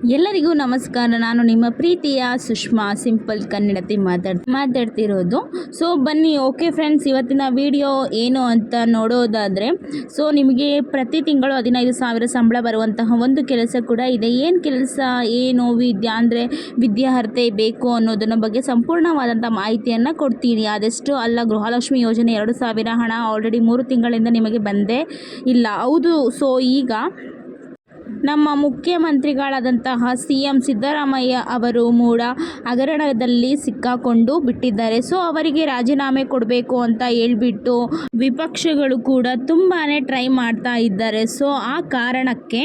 ಎಲ್ಲರಿಗೂ ನಮಸ್ಕಾರ. ನಾನು ನಿಮ್ಮ ಪ್ರೀತಿಯ ಸುಷ್ಮಾ ಸಿಂಪಲ್ ಕನ್ನಡತಿ ಮಾತಾಡ್ತಿರೋದು. ಸೊ ಬನ್ನಿ, ಓಕೆ ಫ್ರೆಂಡ್ಸ್, ಇವತ್ತಿನ ವಿಡಿಯೋ ಏನು ಅಂತ ನೋಡೋದಾದರೆ, ಸೊ ನಿಮಗೆ ಪ್ರತಿ ತಿಂಗಳು 15,000 ಸಂಬಳ ಬರುವಂತಹ ಒಂದು ಕೆಲಸ ಕೂಡ ಇದೆ. ಏನು ಕೆಲಸ, ಏನು ವಿದ್ಯಾರ್ಹತೆ ಬೇಕು ಅನ್ನೋದನ್ನ ಬಗ್ಗೆ ಸಂಪೂರ್ಣವಾದಂಥ ಮಾಹಿತಿಯನ್ನು ಕೊಡ್ತೀನಿ. ಆದಷ್ಟು ಅಲ್ಲ, ಗೃಹಲಕ್ಷ್ಮಿ ಯೋಜನೆ 2,000 ಹಣ ಆಲ್ರೆಡಿ 3 ತಿಂಗಳಿಂದ ನಿಮಗೆ ಬಂದೇ ಇಲ್ಲ. ಹೌದು, ಸೊ ಈಗ ನಮ್ಮ ಮುಖ್ಯಮಂತ್ರಿಗಳಾದಂತಹ CM ಸಿದ್ದರಾಮಯ್ಯ ಅವರು ಮೂಡ ಹಗರಣದಲ್ಲಿ ಸಿಕ್ಕಾಕೊಂಡು ಬಿಟ್ಟಿದ್ದಾರೆ. ಸೊ ಅವರಿಗೆ ರಾಜೀನಾಮೆ ಕೊಡಬೇಕು ಅಂತ ಹೇಳ್ಬಿಟ್ಟು ವಿಪಕ್ಷಗಳು ಕೂಡ ತುಂಬಾ ಟ್ರೈ ಮಾಡ್ತಾ ಇದ್ದಾರೆ. ಸೊ ಆ ಕಾರಣಕ್ಕೆ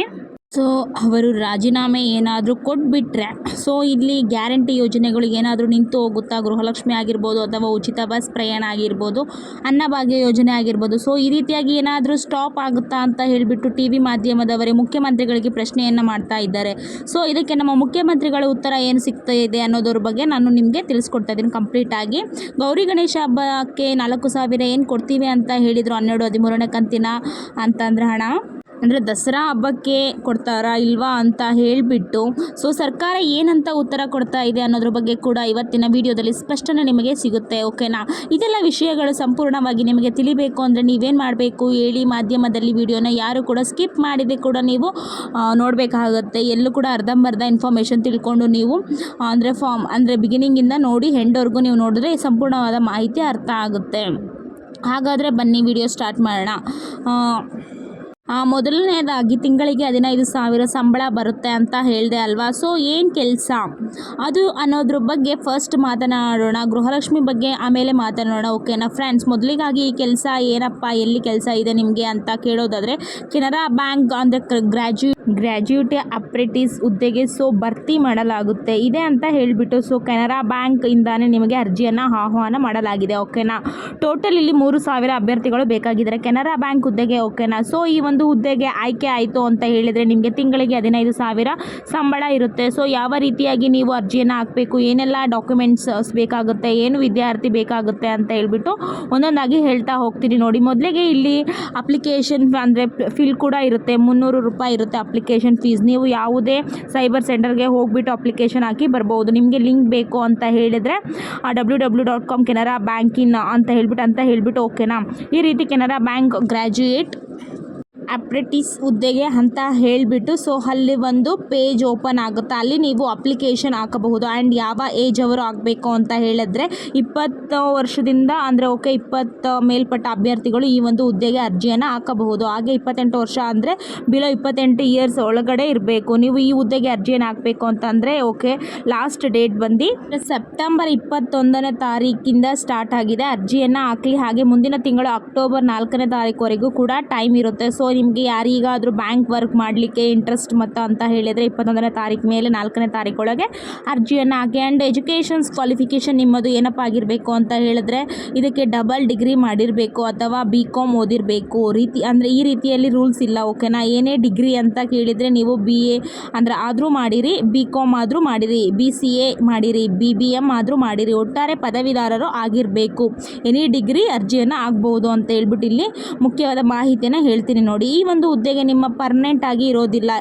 ಅವರು ರಾಜೀನಾಮೆ ಏನಾದರೂ ಕೊಟ್ಬಿಟ್ರೆ, ಸೊ ಇಲ್ಲಿ ಗ್ಯಾರಂಟಿ ಯೋಜನೆಗಳು ಏನಾದರೂ ನಿಂತು ಹೋಗುತ್ತಾ, ಗೃಹಲಕ್ಷ್ಮಿ ಆಗಿರ್ಬೋದು ಅಥವಾ ಉಚಿತ ಬಸ್ ಪ್ರಯಾಣ ಆಗಿರ್ಬೋದು, ಅನ್ನಭಾಗ್ಯ ಯೋಜನೆ ಆಗಿರ್ಬೋದು, ಸೊ ಈ ರೀತಿಯಾಗಿ ಏನಾದರೂ ಸ್ಟಾಪ್ ಆಗುತ್ತಾ ಅಂತ ಹೇಳಿಬಿಟ್ಟು TV ಮಾಧ್ಯಮದವರೇ ಮುಖ್ಯಮಂತ್ರಿಗಳಿಗೆ ಪ್ರಶ್ನೆಯನ್ನು ಮಾಡ್ತಾ ಇದ್ದಾರೆ. ಸೊ ಇದಕ್ಕೆ ನಮ್ಮ ಮುಖ್ಯಮಂತ್ರಿಗಳ ಉತ್ತರ ಏನು ಸಿಗ್ತಾ ಇದೆ ಅನ್ನೋದ್ರ ಬಗ್ಗೆ ನಾನು ನಿಮಗೆ ತಿಳಿಸ್ಕೊಡ್ತಾ ಇದ್ದೀನಿ ಕಂಪ್ಲೀಟಾಗಿ. ಗೌರಿ ಗಣೇಶ ಹಬ್ಬಕ್ಕೆ 4,000 ಏನು ಕೊಡ್ತೀವಿ ಅಂತ ಹೇಳಿದರು, 12-13ನೇ ಕಂತಿನ ಅಂತಂದರೆ ಹಣ ಅಂದರೆ ದಸರಾ ಹಬ್ಬಕ್ಕೆ ಕೊಡ್ತಾರಾ ಇಲ್ವಾ ಅಂತ ಹೇಳಿಬಿಟ್ಟು, ಸೊ ಸರ್ಕಾರ ಏನಂತ ಉತ್ತರ ಕೊಡ್ತಾ ಇದೆ ಅನ್ನೋದ್ರ ಬಗ್ಗೆ ಕೂಡ ಇವತ್ತಿನ ವಿಡಿಯೋದಲ್ಲಿ ಸ್ಪಷ್ಟನೆ ನಿಮಗೆ ಸಿಗುತ್ತೆ. ಓಕೆನಾ? ಇದೆಲ್ಲ ವಿಷಯಗಳು ಸಂಪೂರ್ಣವಾಗಿ ನಿಮಗೆ ತಿಳಿಬೇಕು ಅಂದರೆ ನೀವೇನು ಮಾಡಬೇಕು ಹೇಳಿ, ಮಾಧ್ಯಮದಲ್ಲಿ ವಿಡಿಯೋನ ಯಾರು ಕೂಡ ಸ್ಕಿಪ್ ಮಾಡಿದೆ ಕೂಡ ನೀವು ನೋಡಬೇಕಾಗುತ್ತೆ. ಎಲ್ಲೂ ಕೂಡ ಅರ್ಧಂಬರ್ಧ ಇನ್ಫಾರ್ಮೇಷನ್ ತಿಳ್ಕೊಂಡು ನೀವು ಅಂದರೆ ಬಿಗಿನಿಂಗಿಂದ ನೋಡಿ ಎಂಡ್ವರೆಗೂ ನೀವು ನೋಡಿದ್ರೆ ಸಂಪೂರ್ಣವಾದ ಮಾಹಿತಿ ಅರ್ಥ ಆಗುತ್ತೆ. ಹಾಗಾದರೆ ಬನ್ನಿ ವಿಡಿಯೋ ಸ್ಟಾರ್ಟ್ ಮಾಡೋಣ. ಮೊದಲನೇದಾಗಿ ತಿಂಗಳಿಗೆ 15,000 ಸಂಬಳ ಬರುತ್ತೆ ಅಂತ ಹೇಳಿದೆ ಅಲ್ವಾ. ಸೊ ಏನು ಕೆಲಸ ಅದು ಅನ್ನೋದ್ರ ಬಗ್ಗೆ ಫಸ್ಟ್ ಮಾತನಾಡೋಣ. ಗೃಹಲಕ್ಷ್ಮಿ ಬಗ್ಗೆ ಆಮೇಲೆ ಮಾತನಾಡೋಣ. ಓಕೆನಾ ಫ್ರೆಂಡ್ಸ್? ಮೊದಲಿಗಾಗಿ ಈ ಕೆಲಸ ಏನಪ್ಪ, ಎಲ್ಲಿ ಕೆಲಸ ಇದೆ ನಿಮಗೆ ಅಂತ ಕೇಳೋದಾದರೆ, ಕೆನರಾ ಬ್ಯಾಂಕ್ ಅಂದರೆ ಗ್ರ್ಯಾಜುಯೇಟ್ ಅಪ್ರೆಂಟಿಸ್ ಹುದ್ದೆಗೆ ಭರ್ತಿ ಮಾಡಲಾಗುತ್ತೆ ಇದೆ ಅಂತ ಹೇಳಿಬಿಟ್ಟು, ಸೊ ಕೆನರಾ ಬ್ಯಾಂಕ್ ಇಂದಾನೆ ನಿಮಗೆ ಅರ್ಜಿಯನ್ನು ಆಹ್ವಾನ ಮಾಡಲಾಗಿದೆ. ಓಕೆನಾ? ಟೋಟಲ್ ಇಲ್ಲಿ 3,000 ಅಭ್ಯರ್ಥಿಗಳು ಬೇಕಾಗಿದ್ದಾರೆ ಕೆನರಾ ಬ್ಯಾಂಕ್ ಹುದ್ದೆಗೆ. ಓಕೆನಾ? ಸೊ ಈ ಒಂದು ಹುದ್ದೆಗೆ ಆಯ್ಕೆ ಆಯಿತು ಅಂತ ಹೇಳಿದರೆ ನಿಮಗೆ ತಿಂಗಳಿಗೆ 15,000 ಸಂಬಳ ಇರುತ್ತೆ. ಸೊ ಯಾವ ರೀತಿಯಾಗಿ ನೀವು ಅರ್ಜಿಯನ್ನು ಹಾಕಬೇಕು, ಏನೆಲ್ಲ ಡಾಕ್ಯುಮೆಂಟ್ಸ್ ಬೇಕಾಗುತ್ತೆ, ಏನು ವಿದ್ಯಾರ್ಥಿ ಬೇಕಾಗುತ್ತೆ ಅಂತ ಹೇಳ್ಬಿಟ್ಟು ಒಂದೊಂದಾಗಿ ಹೇಳ್ತಾ ಹೋಗ್ತೀನಿ ನೋಡಿ. ಮೊದಲಿಗೆ ಇಲ್ಲಿ ಅಪ್ಲಿಕೇಶನ್ ಅಂದರೆ ಫೀಲ್ ಕೂಡ ಇರುತ್ತೆ, 300 ರೂಪಾಯಿ ಇರುತ್ತೆ ಅಪ್ಲಿಕೇಶನ್ ಫೀಸ್. ನೀವು ಯಾವುದೇ ಸೈಬರ್ ಸೆಂಟರ್ಗೆ ಹೋಗ್ಬಿಟ್ಟು ಅಪ್ಲಿಕೇಶನ್ ಹಾಕಿ ಬರ್ಬೋದು. ನಿಮಗೆ ಲಿಂಕ್ ಬೇಕು ಅಂತ ಹೇಳಿದರೆ www.com ಕೆನರಾ ಬ್ಯಾಂಕಿನ್ ಅಂತ ಹೇಳ್ಬಿಟ್ಟು ಓಕೆನಾ. ಈ ರೀತಿ ಕೆನರಾ ಬ್ಯಾಂಕ್ ಗ್ರ್ಯಾಜುಯೇಟ್ ಅಪ್ರೆಂಟಿಸ್ ಹುದ್ದೆಗೆ ಅಂತ ಹೇಳಿಬಿಟ್ಟು, ಸೊ ಅಲ್ಲಿ ಒಂದು ಪೇಜ್ ಓಪನ್ ಆಗುತ್ತೆ. ಅಲ್ಲಿ ನೀವು ಅಪ್ಲಿಕೇಶನ್ ಹಾಕಬಹುದು. ಆ್ಯಂಡ್ ಯಾವ ಏಜ್ ಅವರು ಆಗಬೇಕು ಅಂತ ಹೇಳಿದ್ರೆ 20 ವರ್ಷದಿಂದ ಅಂದರೆ 20 ಮೇಲ್ಪಟ್ಟ ಅಭ್ಯರ್ಥಿಗಳು ಈ ಒಂದು ಹುದ್ದೆಗೆ ಅರ್ಜಿಯನ್ನು ಹಾಕಬಹುದು. ಹಾಗೆ 28 ವರ್ಷ ಅಂದರೆ ಬಿಲೋ 28 ಇಯರ್ಸ್ ಒಳಗಡೆ ಇರಬೇಕು. ನೀವು ಈ ಹುದ್ದೆಗೆ ಅರ್ಜಿಯನ್ನು ಹಾಕಬೇಕು ಅಂತಂದರೆ ಲಾಸ್ಟ್ ಡೇಟ್ ಬಂದು ಸೆಪ್ಟೆಂಬರ್ 21ನೇ ತಾರೀಕಿಂದ ಸ್ಟಾರ್ಟ್ ಆಗಿದೆ. ಅರ್ಜಿಯನ್ನು ಹಾಕಲಿ. ಹಾಗೆ ಮುಂದಿನ ತಿಂಗಳು ಅಕ್ಟೋಬರ್ 4ನೇ ತಾರೀಕುವರೆಗೂ ಕೂಡ ಟೈಮ್ ಇರುತ್ತೆ. ಸೊ ನಿಮಗೆ ಯಾರಿಗಾದರೂ ಬ್ಯಾಂಕ್ ವರ್ಕ್ ಮಾಡಲಿಕ್ಕೆ ಇಂಟ್ರೆಸ್ಟ್ ಅಂತ ಹೇಳಿದರೆ 21ನೇ ತಾರೀಕು ಮೇಲೆ 4ನೇ ತಾರೀಕೊಳಗೆ ಅರ್ಜಿಯನ್ನು ಹಾಕಿ. ಆ್ಯಂಡ್ ಎಜುಕೇಷನ್ಸ್ ಕ್ವಾಲಿಫಿಕೇಷನ್ ನಿಮ್ಮದು ಏನಪ್ಪ ಆಗಿರಬೇಕು ಅಂತ ಹೇಳಿದ್ರೆ, ಇದಕ್ಕೆ ಡಬಲ್ ಡಿಗ್ರಿ ಮಾಡಿರಬೇಕು ಅಥವಾ BCom ಓದಿರಬೇಕು. ಈ ರೀತಿಯಲ್ಲಿ ರೂಲ್ಸ್ ಇಲ್ಲ. ಓಕೆನಾ? ಏನೇ ಡಿಗ್ರಿ ಅಂತ ಕೇಳಿದರೆ ನೀವು BA ಅಂದರೆ ಆದರೂ ಮಾಡಿರಿ, BCom ಆದರೂ ಮಾಡಿರಿ, BCA ಮಾಡಿರಿ, BBM ಆದರೂ ಮಾಡಿರಿ, ಒಟ್ಟಾರೆ ಪದವೀಧರರು ಆಗಿರಬೇಕು. ಎನಿ ಡಿಗ್ರಿ ಅರ್ಜಿಯನ್ನು ಆಗ್ಬೋದು ಅಂತ ಹೇಳ್ಬಿಟ್ಟು ಇಲ್ಲಿ ಮುಖ್ಯವಾದ ಮಾಹಿತಿಯನ್ನು ಹೇಳ್ತೀನಿ ನೋಡಿ. ಈ ಒಂದು ಹುದ್ದೆಗೆ ನಿಮ್ಮ ಪರ್ಮನೆಂಟ್ ಆಗಿ ಇರೋದಿಲ್ಲ.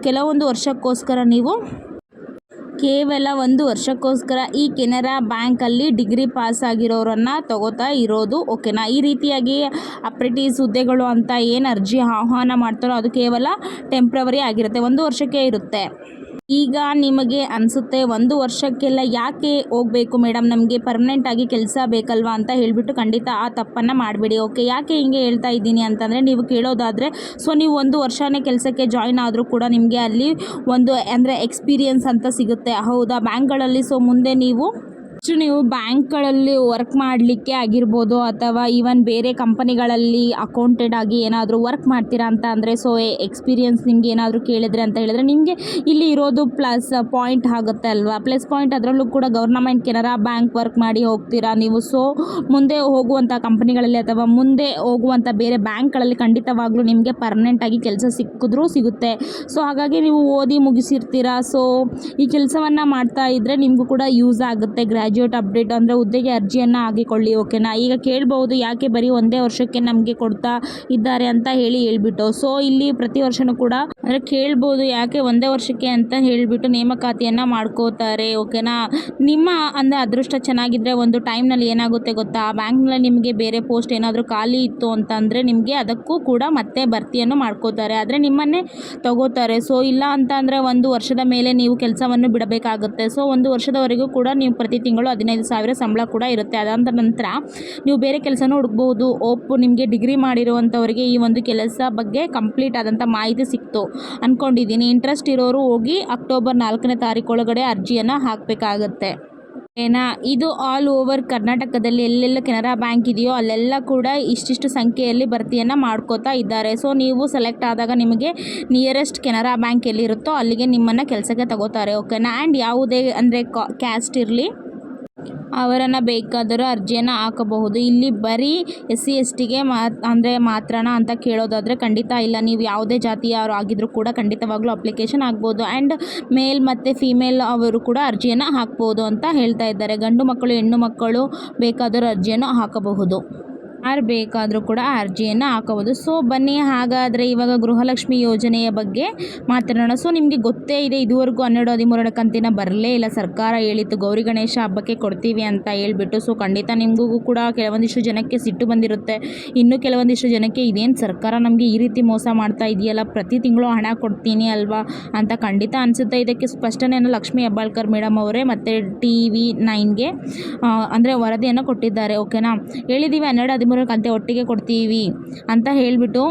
ಕೆಲವೊಂದು ವರ್ಷಕ್ಕೋಸ್ಕರ ನೀವು ಕೇವಲ 1 ವರ್ಷಕ್ಕೋಸ್ಕರ ಈ ಕೆನರಾ ಬ್ಯಾಂಕಲ್ಲಿ ಡಿಗ್ರಿ ಪಾಸ್ ಆಗಿರೋರನ್ನು ತಗೋತಾ ಇರೋದು. ಓಕೆನಾ? ಈ ರೀತಿಯಾಗಿ ಅಪ್ರೆಂಟಿಸ್ ಹುದ್ದೆಗಳು ಅಂತ ಏನು ಅರ್ಜಿ ಆಹ್ವಾನ ಮಾಡ್ತಾರೋ ಅದು ಕೇವಲ ಟೆಂಪ್ರವರಿ ಆಗಿರುತ್ತೆ, 1 ವರ್ಷಕ್ಕೆ ಇರುತ್ತೆ. ಈಗ ನಿಮಗೆ ಅನಿಸುತ್ತೆ 1 ವರ್ಷಕ್ಕೆಲ್ಲ ಯಾಕೆ ಹೋಗಬೇಕು ಮೇಡಮ್, ನಮಗೆ ಪರ್ಮನೆಂಟ್ ಆಗಿ ಕೆಲಸ ಬೇಕಲ್ವಾ ಅಂತ ಹೇಳಿಬಿಟ್ಟು ಖಂಡಿತ ಆ ತಪ್ಪನ್ನು ಮಾಡಬೇಡಿ. ಯಾಕೆ ಹಿಂಗೆ ಹೇಳ್ತಾ ಇದ್ದೀನಿ ಅಂತಂದರೆ, ನೀವು ಕೇಳೋದಾದರೆ, ಸೊ ನೀವು 1 ವರ್ಷನೇ ಕೆಲಸಕ್ಕೆ ಜಾಯಿನ್ ಆದರೂ ಕೂಡ ನಿಮಗೆ ಅಲ್ಲಿ ಒಂದು ಅಂದರೆ ಎಕ್ಸ್ಪೀರಿಯನ್ಸ್ ಅಂತ ಸಿಗುತ್ತೆ. ಹೌದಾ? ಬ್ಯಾಂಕ್ಗಳಲ್ಲಿ ಸೊ ಮುಂದೆ ನೀವು ಬ್ಯಾಂಕ್ಗಳಲ್ಲಿ ವರ್ಕ್ ಮಾಡಲಿಕ್ಕೆ ಆಗಿರ್ಬೋದು ಅಥವಾ ಈವನ್ ಬೇರೆ ಕಂಪನಿಗಳಲ್ಲಿ ಅಕೌಂಟೆಂಟ್ ಆಗಿ ಏನಾದರೂ ವರ್ಕ್ ಮಾಡ್ತೀರಾ ಅಂತ ಅಂದರೆ, ಸೊ ಎಕ್ಸ್ಪೀರಿಯನ್ಸ್ ನಿಮ್ಗೆ ಏನಾದರೂ ಕೇಳಿದ್ರೆ ಅಂತ ಹೇಳಿದ್ರೆ ನಿಮಗೆ ಇಲ್ಲಿ ಇರೋದು ಪ್ಲಸ್ ಪಾಯಿಂಟ್ ಆಗುತ್ತೆ ಅಲ್ವಾ. ಪ್ಲಸ್ ಪಾಯಿಂಟ್ ಅದರಲ್ಲೂ ಕೂಡ ಗೌರ್ನಮೆಂಟ್ ಕೆನರಾ ಬ್ಯಾಂಕ್ ವರ್ಕ್ ಮಾಡಿ ಹೋಗ್ತೀರಾ ನೀವು. ಸೊ ಮುಂದೆ ಹೋಗುವಂಥ ಕಂಪನಿಗಳಲ್ಲಿ ಅಥವಾ ಮುಂದೆ ಹೋಗುವಂಥ ಬೇರೆ ಬ್ಯಾಂಕ್ಗಳಲ್ಲಿ ಖಂಡಿತವಾಗ್ಲೂ ನಿಮಗೆ ಪರ್ಮನೆಂಟಾಗಿ ಕೆಲಸ ಸಿಗುತ್ತೆ. ಸೊ ಹಾಗಾಗಿ ನೀವು ಓದಿ ಮುಗಿಸಿರ್ತೀರಾ. ಸೊ ಈ ಕೆಲಸವನ್ನು ಮಾಡ್ತಾ ಇದ್ದರೆ ನಿಮಗೂ ಕೂಡ ಯೂಸ್ ಆಗುತ್ತೆ. ಗ್ರ್ಯಾಜುಯೇಟ್ ಅಪ್ಡೇಟ್ ಅಂದರೆ ಹುದ್ದೆಗೆ ಅರ್ಜಿಯನ್ನು ಹಾಕಿಕೊಳ್ಳಿ. ಓಕೆನಾ. ಈಗ ಕೇಳ್ಬೋದು ಯಾಕೆ ಬರೀ ಒಂದೇ ವರ್ಷಕ್ಕೆ ನಮಗೆ ಕೊಡ್ತಾ ಇದ್ದಾರೆ ಅಂತ ಹೇಳ್ಬಿಟ್ಟು. ಸೊ ಇಲ್ಲಿ ಪ್ರತಿ ವರ್ಷನೂ ಕೂಡ ಅಂದರೆ ಕೇಳ್ಬೋದು ಯಾಕೆ ಒಂದೇ ವರ್ಷಕ್ಕೆ ಅಂತ ಹೇಳಿಬಿಟ್ಟು ನೇಮಕಾತಿಯನ್ನು ಮಾಡ್ಕೋತಾರೆ. ಓಕೆನಾ. ನಿಮ್ಮ ಅಂದರೆ ಅದೃಷ್ಟ ಚೆನ್ನಾಗಿದ್ದರೆ ಒಂದು ಟೈಮ್ನಲ್ಲಿ ಏನಾಗುತ್ತೆ ಗೊತ್ತಾ, ಬ್ಯಾಂಕ್ನಲ್ಲಿ ನಿಮಗೆ ಬೇರೆ ಪೋಸ್ಟ್ ಏನಾದರೂ ಖಾಲಿ ಇತ್ತು ಅಂತಂದರೆ ನಿಮಗೆ ಅದಕ್ಕೂ ಕೂಡ ಮತ್ತೆ ಭರ್ತಿಯನ್ನು ಮಾಡ್ಕೋತಾರೆ, ಆದರೆ ನಿಮ್ಮನ್ನೇ ತಗೋತಾರೆ. ಸೊ ಇಲ್ಲ ಅಂತ ಅಂದರೆ ಒಂದು ವರ್ಷದ ಮೇಲೆ ನೀವು ಕೆಲಸವನ್ನು ಬಿಡಬೇಕಾಗುತ್ತೆ. ಸೊ ಒಂದು ವರ್ಷದವರೆಗೂ ಕೂಡ ನೀವು ಪ್ರತಿ ತಿಂಗಳು 15,000 ಸಂಬಳ ಕೂಡ ಇರುತ್ತೆ. ಅದಾದ ನಂತರ ನೀವು ಬೇರೆ ಕೆಲಸನೂ ಹುಡುಕ್ಬೋದು. ನಿಮಗೆ ಡಿಗ್ರಿ ಮಾಡಿರುವಂಥವರಿಗೆ ಈ ಒಂದು ಕೆಲಸ ಬಗ್ಗೆ ಕಂಪ್ಲೀಟ್ ಆದಂಥ ಮಾಹಿತಿ ಸಿಕ್ತು ಅಂದ್ಕೊಂಡಿದ್ದೀನಿ. ಇಂಟ್ರೆಸ್ಟ್ ಇರೋರು ಹೋಗಿ ಅಕ್ಟೋಬರ್ 4ನೇ ತಾರೀಕು ಒಳಗಡೆ ಅರ್ಜಿಯನ್ನು ಹಾಕಬೇಕಾಗತ್ತೆ. ಏನಾ. ಇದು ಆಲ್ ಓವರ್ ಕರ್ನಾಟಕದಲ್ಲಿ ಎಲ್ಲೆಲ್ಲ ಕೆನರಾ ಬ್ಯಾಂಕ್ ಇದೆಯೋ ಅಲ್ಲೆಲ್ಲ ಕೂಡ ಇಷ್ಟಿಷ್ಟು ಸಂಖ್ಯೆಯಲ್ಲಿ ಭರ್ತಿಯನ್ನು ಮಾಡ್ಕೋತಾ ಇದ್ದಾರೆ. ಸೊ ನೀವು ಸೆಲೆಕ್ಟ್ ಆದಾಗ ನಿಮಗೆ ನಿಯರೆಸ್ಟ್ ಕೆನರಾ ಬ್ಯಾಂಕ್ ಎಲ್ಲಿರುತ್ತೋ ಅಲ್ಲಿಗೆ ನಿಮ್ಮನ್ನು ಕೆಲಸಕ್ಕೆ ತಗೋತಾರೆ. ಓಕೆನಾ. ಆ್ಯಂಡ್ ಯಾವುದೇ ಅಂದರೆ ಕ್ಯಾಸ್ಟ್ ಇರಲಿ ಅವರನ್ನು ಬೇಕಾದರೂ ಅರ್ಜಿಯನ್ನು ಹಾಕಬಹುದು. ಇಲ್ಲಿ ಬರೀ SC/STಗೆ ಅಂದರೆ ಮಾತ್ರನಾ ಅಂತ ಕೇಳೋದಾದರೆ ಖಂಡಿತ ಇಲ್ಲ. ನೀವು ಯಾವುದೇ ಜಾತಿಯವರು ಆಗಿದ್ರೂ ಕೂಡ ಖಂಡಿತವಾಗ್ಲೂ ಅಪ್ಲಿಕೇಶನ್ ಆಗ್ಬೋದು. ಆ್ಯಂಡ್ ಮೇಲ್ ಮತ್ತು ಫೀಮೇಲ್ ಅವರು ಕೂಡ ಅರ್ಜಿಯನ್ನು ಹಾಕ್ಬೋದು ಅಂತ ಹೇಳ್ತಾ ಇದ್ದಾರೆ. ಗಂಡು ಮಕ್ಕಳು ಹೆಣ್ಣು ಮಕ್ಕಳು ಬೇಕಾದರೂ ಅರ್ಜಿಯನ್ನು ಹಾಕಬಹುದು. ಯಾರು ಬೇಕಾದರೂ ಕೂಡ ಅರ್ಜಿಯನ್ನು ಹಾಕಬಹುದು. ಸೊ ಬನ್ನಿ ಹಾಗಾದರೆ ಇವಾಗ ಗೃಹಲಕ್ಷ್ಮಿ ಯೋಜನೆಯ ಬಗ್ಗೆ ಮಾತನಾಡೋಣ. ಸೊ ನಿಮಗೆ ಗೊತ್ತೇ ಇದೆ, ಇದುವರೆಗೂ 12-13 ಕಂತಿನ ಬರಲೇ ಇಲ್ಲ. ಸರ್ಕಾರ ಹೇಳಿತ್ತು ಗೌರಿ ಗಣೇಶ ಹಬ್ಬಕ್ಕೆ ಕೊಡ್ತೀವಿ ಅಂತ ಹೇಳ್ಬಿಟ್ಟು. ಸೊ ಖಂಡಿತ ನಿಮಗೂ ಕೂಡ ಕೆಲವೊಂದಿಷ್ಟು ಜನಕ್ಕೆ ಸಿಟ್ಟು ಬಂದಿರುತ್ತೆ. ಇನ್ನು ಕೆಲವೊಂದಿಷ್ಟು ಜನಕ್ಕೆ ಇದೇನು ಸರ್ಕಾರ ನಮಗೆ ಈ ರೀತಿ ಮೋಸ ಮಾಡ್ತಾ ಇದೆಯಲ್ಲ, ಪ್ರತಿ ತಿಂಗಳು ಹಣ ಕೊಡ್ತೀನಿ ಅಲ್ವಾ ಅಂತ ಖಂಡಿತ ಅನಿಸುತ್ತೆ. ಇದಕ್ಕೆ ಸ್ಪಷ್ಟನೆಯನ್ನು ಲಕ್ಷ್ಮೀ ಹೆಬ್ಬಾಳ್ಕರ್ ಮೇಡಮ್ ಅವರೇ ಮತ್ತು TV9ಗೆ ಅಂದರೆ ವರದಿಯನ್ನು ಕೊಟ್ಟಿದ್ದಾರೆ. ಓಕೆನಾ. ಹೇಳಿದ್ದೀವಿ 12-13 ಕಂತೆ ಒಟ್ಟಿಗೆ ಕೊಡ್ತೀವಿ ಅಂತ ಹೇಳಿಬಿಟ್ಟು.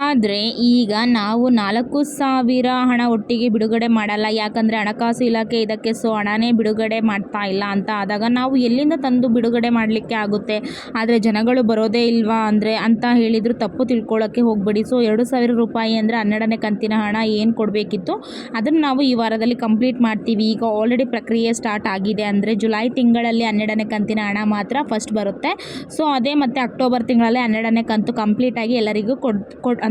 ಆದರೆ ಈಗ ನಾವು 4,000 ಹಣ ಒಟ್ಟಿಗೆ ಬಿಡುಗಡೆ ಮಾಡಲ್ಲ, ಯಾಕಂದರೆ ಹಣಕಾಸು ಇಲಾಖೆ ಇದಕ್ಕೆ ಹಣನೇ ಬಿಡುಗಡೆ ಮಾಡ್ತಾ ಇಲ್ಲ ಅಂತ ಆದಾಗ ನಾವು ಎಲ್ಲಿಂದ ತಂದು ಬಿಡುಗಡೆ ಮಾಡಲಿಕ್ಕೆ ಆಗುತ್ತೆ. ಆದರೆ ಜನಗಳು ಬರೋದೇ ಇಲ್ವಾ ಅಂದರೆ ಅಂತ ಹೇಳಿದ್ರು ತಪ್ಪು ತಿಳ್ಕೊಳ್ಳೋಕ್ಕೆ ಹೋಗಬೇಡಿ. ಸೊ 2,000 ರೂಪಾಯಿ ಅಂದರೆ 12ನೇ ಕಂತಿನ ಹಣ ಏನು ಕೊಡಬೇಕಿತ್ತು ಅದನ್ನು ನಾವು ಈ ವಾರದಲ್ಲಿ ಕಂಪ್ಲೀಟ್ ಮಾಡ್ತೀವಿ. ಈಗ ಆಲ್ರೆಡಿ ಪ್ರಕ್ರಿಯೆ ಸ್ಟಾರ್ಟ್ ಆಗಿದೆ. ಅಂದರೆ ಜುಲೈ ತಿಂಗಳಲ್ಲಿ 12ನೇ ಕಂತಿನ ಹಣ ಮಾತ್ರ ಫಸ್ಟ್ ಬರುತ್ತೆ. ಸೊ ಅದೇ ಮತ್ತು ಅಕ್ಟೋಬರ್ ತಿಂಗಳಲ್ಲಿ 12ನೇ ಕಂತು ಕಂಪ್ಲೀಟಾಗಿ ಎಲ್ಲರಿಗೂ ಕೊಟ್ಟ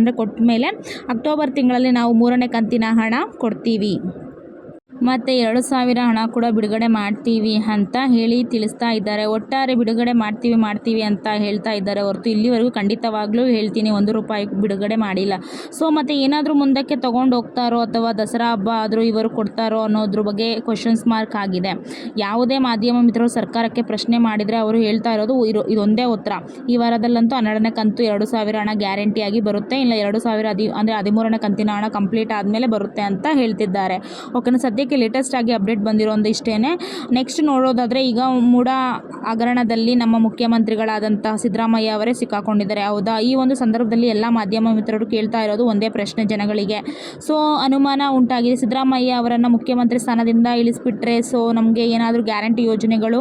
ಮೇಲೆ ಅಕ್ಟೋಬರ್ ತಿಂಗಳಲ್ಲಿ ನಾವು 3ನೇ ಕಂತಿನ ಹಣ ಕೊಡ್ತೀವಿ. ಮತ್ತು 2,000 ಹಣ ಕೂಡ ಬಿಡುಗಡೆ ಮಾಡ್ತೀವಿ ಅಂತ ಹೇಳಿ ತಿಳಿಸ್ತಾ ಇದ್ದಾರೆ. ಒಟ್ಟಾರೆ ಬಿಡುಗಡೆ ಮಾಡ್ತೀವಿ ಅಂತ ಹೇಳ್ತಾ ಇದ್ದಾರೆ ಹೊರತು ಇಲ್ಲಿವರೆಗೂ ಖಂಡಿತವಾಗ್ಲೂ ಹೇಳ್ತೀನಿ 1 ರೂಪಾಯಿ ಬಿಡುಗಡೆ ಮಾಡಿಲ್ಲ. ಸೊ ಮತ್ತು ಏನಾದರೂ ಮುಂದಕ್ಕೆ ತೊಗೊಂಡು ಹೋಗ್ತಾರೋ ಅಥವಾ ದಸರಾ ಹಬ್ಬ ಆದರೂ ಇವರು ಕೊಡ್ತಾರೋ ಅನ್ನೋದ್ರ ಬಗ್ಗೆ ಕ್ವಶನ್ಸ್ ಮಾರ್ಕ್ ಆಗಿದೆ. ಯಾವುದೇ ಮಾಧ್ಯಮ ಮಿತ್ರರು ಸರ್ಕಾರಕ್ಕೆ ಪ್ರಶ್ನೆ ಮಾಡಿದರೆ ಅವರು ಹೇಳ್ತಾ ಇರೋದು ಇದೊಂದೇ ಉತ್ತರ. ಈ ವಾರದಲ್ಲಂತೂ 12ನೇ ಕಂತು 2,000 ಹಣ ಗ್ಯಾರಂಟಿಯಾಗಿ ಬರುತ್ತೆ, ಇಲ್ಲ 2,000 ಅಂದರೆ 13ನೇ ಕಂತಿನ ಹಣ ಕಂಪ್ಲೀಟ್ ಆದಮೇಲೆ ಬರುತ್ತೆ ಅಂತ ಹೇಳ್ತಿದ್ದಾರೆ. ಓಕೆನಾ. ಸದ್ಯಕ್ಕೆ ಲೇಟೆಸ್ಟ್ ಆಗಿ ಅಪ್ಡೇಟ್ ಬಂದಿರೋ ಒಂದು ಇಷ್ಟೇ. ನೆಕ್ಸ್ಟ್ ನೋಡೋದಾದರೆ ಈಗ ಮೂಡ ಹಗರಣದಲ್ಲಿ ನಮ್ಮ ಮುಖ್ಯಮಂತ್ರಿಗಳಾದಂತಹ ಸಿದ್ದರಾಮಯ್ಯ ಅವರೇ ಸಿಕ್ಕಾಕೊಂಡಿದ್ದಾರೆ. ಹೌದಾ. ಈ ಒಂದು ಸಂದರ್ಭದಲ್ಲಿ ಎಲ್ಲ ಮಾಧ್ಯಮ ಮಿತ್ರರು ಕೇಳ್ತಾ ಇರೋದು ಒಂದೇ ಪ್ರಶ್ನೆ ಜನಗಳಿಗೆ. ಸೊ ಅನುಮಾನ ಉಂಟಾಗಿದೆ, ಸಿದ್ದರಾಮಯ್ಯ ಅವರನ್ನು ಮುಖ್ಯಮಂತ್ರಿ ಸ್ಥಾನದಿಂದ ಇಳಿಸ್ಬಿಟ್ರೆ ಸೊ ನಮಗೆ ಏನಾದರೂ ಗ್ಯಾರಂಟಿ ಯೋಜನೆಗಳು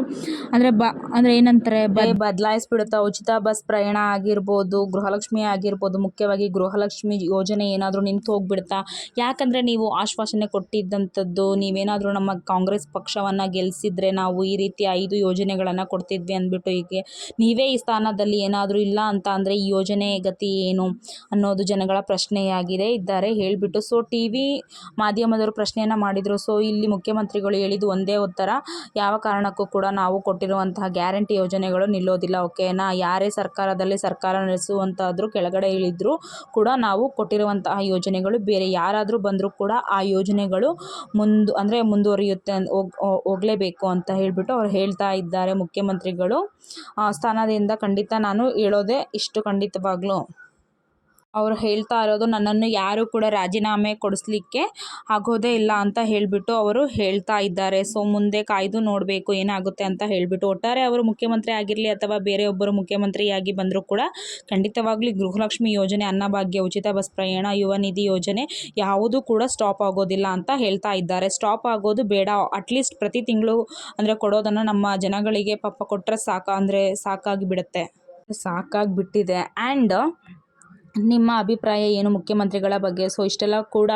ಅಂದರೆ ಏನಂತಾರೆ ಬದಲಾಯಿಸ್ಬಿಡುತ್ತಾ. ಉಚಿತ ಬಸ್ ಪ್ರಯಾಣ ಆಗಿರ್ಬೋದು, ಗೃಹಲಕ್ಷ್ಮಿ ಆಗಿರ್ಬೋದು, ಮುಖ್ಯವಾಗಿ ಗೃಹಲಕ್ಷ್ಮಿ ಯೋಜನೆ ಏನಾದರೂ ನಿಂತು ಹೋಗ್ಬಿಡ್ತಾ. ಯಾಕಂದರೆ ನೀವು ಆಶ್ವಾಸನೆ ಕೊಟ್ಟಿದ್ದಂಥದ್ದು, ನೀವೇನಾದರೂ ನಮ್ಮ ಕಾಂಗ್ರೆಸ್ ಪಕ್ಷವನ್ನು ಗೆಲ್ಲಿಸಿದ್ರೆ ನಾವು ಈ ರೀತಿ 5 ಯೋಜನೆಗಳನ್ನು ಕೊಡ್ತಿದ್ವಿ ಅಂದ್ಬಿಟ್ಟು ಈಗ ನೀವೇ ಈ ಸ್ಥಾನದಲ್ಲಿ ಏನಾದರೂ ಇಲ್ಲ ಅಂತ ಅಂದರೆ ಈ ಯೋಜನೆ ಗತಿ ಏನು ಅನ್ನೋದು ಜನಗಳ ಪ್ರಶ್ನೆಯಾಗಿದೆ ಇದ್ದಾರೆ ಹೇಳಿಬಿಟ್ಟು. ಸೊ TV ಮಾಧ್ಯಮದವರು ಪ್ರಶ್ನೆಯನ್ನು ಮಾಡಿದರು. ಸೊ ಇಲ್ಲಿ ಮುಖ್ಯಮಂತ್ರಿಗಳು ಹೇಳಿದ್ದು ಒಂದೇ ಉತ್ತರ, ಯಾವ ಕಾರಣಕ್ಕೂ ಕೂಡ ನಾವು ಕೊಟ್ಟಿರುವಂತಹ ಗ್ಯಾರಂಟಿ ಯೋಜನೆಗಳು ನಿಲ್ಲೋದಿಲ್ಲ. ಓಕೆನಾ. ಯಾರೇ ಸರ್ಕಾರದಲ್ಲಿ ಸರ್ಕಾರ ನಡೆಸುವಂತಾದರೂ ಕೆಳಗಡೆ ಇಳಿದ್ರು ಕೂಡ ನಾವು ಕೊಟ್ಟಿರುವಂತಹ ಯೋಜನೆಗಳು ಬೇರೆ ಯಾರಾದರೂ ಬಂದರೂ ಕೂಡ ಆ ಯೋಜನೆಗಳು ಮುಂದುವರಿಯುತ್ತೆ ಹೋಗಲೇಬೇಕು ಅಂತ ಹೇಳಿಬಿಟ್ಟು ಅವ್ರು ಹೇಳ್ತಾ ಇದ್ದಾರೆ ಮುಖ್ಯಮಂತ್ರಿಗಳು ಸ್ಥಾನದಿಂದ. ಖಂಡಿತ ನಾನು ಹೇಳೋದೇ ಇಷ್ಟು, ಖಂಡಿತವಾಗ್ಲೂ ಅವರು ಹೇಳ್ತಾ ಇರೋದು ನನ್ನನ್ನು ಯಾರು ಕೂಡ ರಾಜೀನಾಮೆ ಕೊಡಿಸ್ಲಿಕ್ಕೆ ಆಗೋದೇ ಇಲ್ಲ ಅಂತ ಹೇಳಿಬಿಟ್ಟು ಅವರು ಹೇಳ್ತಾ ಇದ್ದಾರೆ. ಸೊ ಮುಂದೆ ಕಾಯ್ದು ನೋಡಬೇಕು ಏನಾಗುತ್ತೆ ಅಂತ ಹೇಳಿಬಿಟ್ಟು. ಒಟ್ಟಾರೆ ಅವರು ಮುಖ್ಯಮಂತ್ರಿ ಆಗಿರಲಿ ಅಥವಾ ಬೇರೆಯೊಬ್ಬರು ಮುಖ್ಯಮಂತ್ರಿಯಾಗಿ ಬಂದರೂ ಕೂಡ ಖಂಡಿತವಾಗ್ಲೂ ಗೃಹಲಕ್ಷ್ಮಿ ಯೋಜನೆ, ಅನ್ನಭಾಗ್ಯ, ಉಚಿತ ಬಸ್ ಪ್ರಯಾಣ, ಯುವ ನಿಧಿ ಯೋಜನೆ ಯಾವುದೂ ಕೂಡ ಸ್ಟಾಪ್ ಆಗೋದಿಲ್ಲ ಅಂತ ಹೇಳ್ತಾ ಇದ್ದಾರೆ. ಸ್ಟಾಪ್ ಆಗೋದು ಬೇಡ, ಅಟ್ಲೀಸ್ಟ್ ಪ್ರತಿ ತಿಂಗಳು ಅಂದರೆ ಕೊಡೋದನ್ನು ನಮ್ಮ ಜನಗಳಿಗೆ ಪಾಪ ಕೊಟ್ಟರೆ ಸಾಕಾಗಿ ಬಿಡುತ್ತೆ, ಸಾಕಾಗಿಬಿಟ್ಟಿದೆ. ಆ್ಯಂಡ್ ನಿಮ್ಮ ಅಭಿಪ್ರಾಯ ಏನು ಮುಖ್ಯಮಂತ್ರಿಗಳ ಬಗ್ಗೆ? ಸೊ ಇಷ್ಟೆಲ್ಲ ಕೂಡ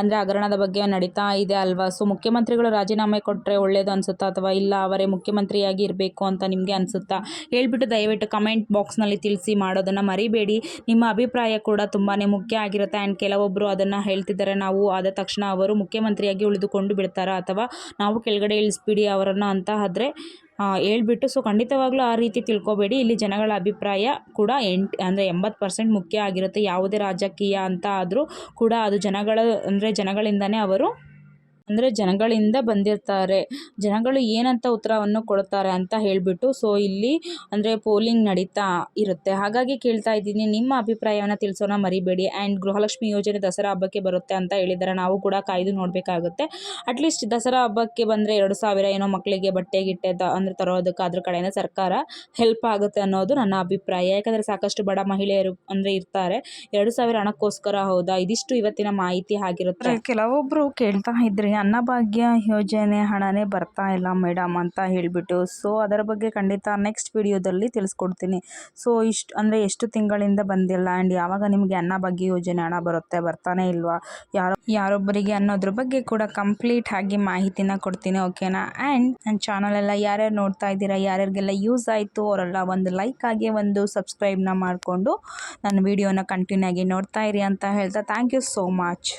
ಅಂದರೆ ಹಗರಣದ ಬಗ್ಗೆ ನಡೀತಾ ಇದೆ ಅಲ್ವಾ? ಸೊ ಮುಖ್ಯಮಂತ್ರಿಗಳು ರಾಜೀನಾಮೆ ಕೊಟ್ಟರೆ ಒಳ್ಳೆಯದು ಅನಿಸುತ್ತಾ, ಅಥವಾ ಇಲ್ಲ ಅವರೇ ಮುಖ್ಯಮಂತ್ರಿಯಾಗಿ ಇರಬೇಕು ಅಂತ ನಿಮಗೆ ಅನಿಸುತ್ತಾ? ಹೇಳ್ಬಿಟ್ಟು ದಯವಿಟ್ಟು ಕಮೆಂಟ್ ಬಾಕ್ಸ್ನಲ್ಲಿ ತಿಳಿಸಿ, ಮಾಡೋದನ್ನು ಮರಿಬೇಡಿ. ನಿಮ್ಮ ಅಭಿಪ್ರಾಯ ಕೂಡ ತುಂಬಾ ಮುಖ್ಯ ಆಗಿರುತ್ತೆ. ಆ್ಯಂಡ್ ಕೆಲವೊಬ್ಬರು ಅದನ್ನು ಹೇಳ್ತಿದ್ದಾರೆ, ನಾವು ಆದ ತಕ್ಷಣ ಅವರು ಮುಖ್ಯಮಂತ್ರಿಯಾಗಿ ಉಳಿದುಕೊಂಡು ಬಿಡ್ತಾರಾ, ಅಥವಾ ನಾವು ಕೆಳಗಡೆ ಇಳಿಸ್ಬಿಡಿ ಅವರನ್ನು ಅಂತ ಆದರೆ ಹೇಳ್ಬಿಟ್ಟು. ಸೊ ಖಂಡಿತವಾಗ್ಲೂ ಆ ರೀತಿ ತಿಳ್ಕೊಬೇಡಿ. ಇಲ್ಲಿ ಜನಗಳ ಅಭಿಪ್ರಾಯ ಕೂಡ 80% ಮುಖ್ಯ ಆಗಿರುತ್ತೆ. ಯಾವುದೇ ರಾಜಕೀಯ ಅಂತ ಆದರೂ ಕೂಡ ಅದು ಜನಗಳಿಂದನೇ ಅವರು ಜನಗಳಿಂದ ಬಂದಿರ್ತಾರೆ. ಜನಗಳು ಏನಂತ ಉತ್ತರವನ್ನು ಕೊಡ್ತಾರೆ ಅಂತ ಹೇಳಿಬಿಟ್ಟು ಸೊ ಇಲ್ಲಿ ಪೋಲಿಂಗ್ ನಡೀತಾ ಇರುತ್ತೆ. ಹಾಗಾಗಿ ಕೇಳ್ತಾ ಇದ್ದೀನಿ, ನಿಮ್ಮ ಅಭಿಪ್ರಾಯವನ್ನು ತಿಳಿಸೋಣ ಮರಿಬೇಡಿ. ಆ್ಯಂಡ್ ಗೃಹಲಕ್ಷ್ಮಿ ಯೋಜನೆ ದಸರಾ ಹಬ್ಬಕ್ಕೆ ಬರುತ್ತೆ ಅಂತ ಹೇಳಿದ್ದಾರೆ. ನಾವು ಕೂಡ ಕಾಯ್ದು ನೋಡಬೇಕಾಗುತ್ತೆ. ಅಟ್ಲೀಸ್ಟ್ ದಸರಾ ಹಬ್ಬಕ್ಕೆ ಬಂದರೆ 2,000 ಏನೋ ಮಕ್ಕಳಿಗೆ ಬಟ್ಟೆ ಗಿಟ್ಟೆ ತರೋದಕ್ಕೆ ಅದ್ರ ಕಡೆಯಿಂದ ಸರ್ಕಾರ ಹೆಲ್ಪ್ ಆಗುತ್ತೆ ಅನ್ನೋದು ನನ್ನ ಅಭಿಪ್ರಾಯ. ಯಾಕಂದರೆ ಸಾಕಷ್ಟು ಬಡ ಮಹಿಳೆಯರು ಇರ್ತಾರೆ. 2,000 ಹಣಕ್ಕೋಸ್ಕರ ಹೌದಾ? ಇದಿಷ್ಟು ಇವತ್ತಿನ ಮಾಹಿತಿ ಆಗಿರುತ್ತೆ. ಕೆಲವೊಬ್ಬರು ಕೇಳ್ತಾ ಇದ್ರಿ, ಅನ್ನಭಾಗ್ಯ ಯೋಜನೆ ಹಣನೇ ಬರ್ತಾ ಇಲ್ಲ ಮೇಡಮ್ ಅಂತ ಹೇಳಿಬಿಟ್ಟು. ಸೊ ಅದರ ಬಗ್ಗೆ ಖಂಡಿತ ನೆಕ್ಸ್ಟ್ ವಿಡಿಯೋದಲ್ಲಿ ತಿಳಿಸ್ಕೊಡ್ತೀನಿ. ಸೊ ಎಷ್ಟು ತಿಂಗಳಿಂದ ಬಂದಿಲ್ಲ, ಆ್ಯಂಡ್ ಯಾವಾಗ ನಿಮಗೆ ಅನ್ನಭಾಗ್ಯ ಯೋಜನೆ ಹಣ ಬರ್ತಾನೆ ಇಲ್ವಾ ಯಾರೊಬ್ಬರಿಗೆ ಅನ್ನೋದ್ರ ಬಗ್ಗೆ ಕೂಡ ಕಂಪ್ಲೀಟ್ ಆಗಿ ಮಾಹಿತಿನ ಕೊಡ್ತೀನಿ, ಓಕೆನಾ? ಆ್ಯಂಡ್ ನನ್ನ ಚಾನಲ್ ಎಲ್ಲ ಯಾರ್ಯಾರು ನೋಡ್ತಾ ಇದ್ದೀರಾ, ಯಾರ್ಯಾರಿಗೆಲ್ಲ ಯೂಸ್ ಆಯಿತು ಅವರೆಲ್ಲ ಒಂದು ಲೈಕ್ ಆಗಿ ಒಂದು ಸಬ್ಸ್ಕ್ರೈಬ್ನ ಮಾಡಿಕೊಂಡು ನನ್ನ ವಿಡಿಯೋನ ಕಂಟಿನ್ಯೂ ಆಗಿ ನೋಡ್ತಾ ಇರಿ ಅಂತ ಹೇಳ್ತಾ ಥ್ಯಾಂಕ್ ಯು ಸೋ ಮಚ್.